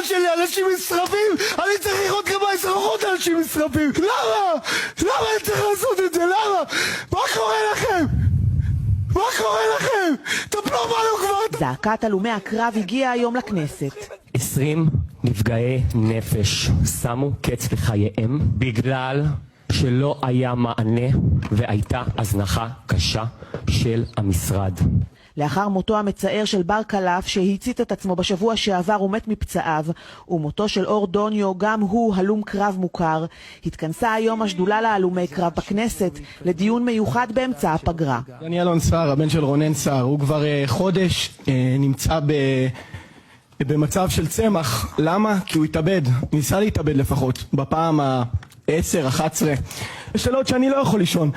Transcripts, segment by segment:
שלי אנשים נשרפים, אני צריך לראות גם באזרחות אנשים נשרפים. למה? למה אני צריך לעשות את זה? למה? מה קורה לכם? מה קורה לכם? טפלו בנו כבר. זעקת הלומי הקרב הגיעה היום לכנסת. 20 נפגעי נפש שמו קץ לחייהם בגלל שלא היה מענה והייתה הזנחה קשה של המשרד. לאחר מותו המצער של בר קלף שהצית את עצמו בשבוע שעבר ומת מפצעיו, ומותו של אור דוניו, גם הוא הלום קרב מוכר, התכנסה היום השדולה להלומי קרב בכנסת לדיון מיוחד באמצע הפגרה. אני אלון סער, הבן של רונן סער, הוא כבר חודש נמצא במצב של צמח. למה? כי הוא התאבד, ניסה להתאבד לפחות, בפעם ה-10, 11. יש לילות שאני לא יכול לישון.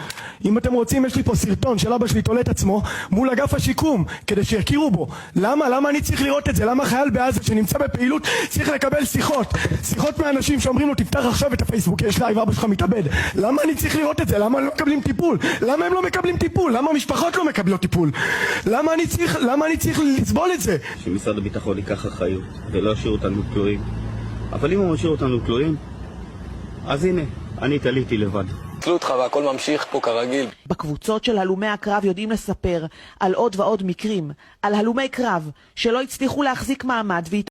אם אתם רוצים, יש לי פה סרטון של אבא שלי תולה את עצמו מול אגף השיקום, כדי שיכירו בו. למה? למה אני צריך לראות את זה? למה חייל בעזה שנמצא בפעילות צריך לקבל שיחות מאנשים שאומרים לו, תפתח עכשיו את הפייסבוק, יש לייב, אבא שלך מתאבד. למה אני צריך לראות את זה? למה הם לא מקבלים טיפול? למה הם לא מקבלים טיפול? למה המשפחות לא מקבלות טיפול? למה אני צריך לסבול את זה? שמשרד הביטחון ייקח אחריות ולא ישאיר אותנו כלואים. אבל אם הוא משאיר אותנו כלואים, אז הנה, אני תליתי לבד. תלו אותך והכל ממשיך פה כרגיל. בקבוצות של הלומי הקרב יודעים לספר על עוד ועוד מקרים, על הלומי קרב שלא הצליחו להחזיק מעמד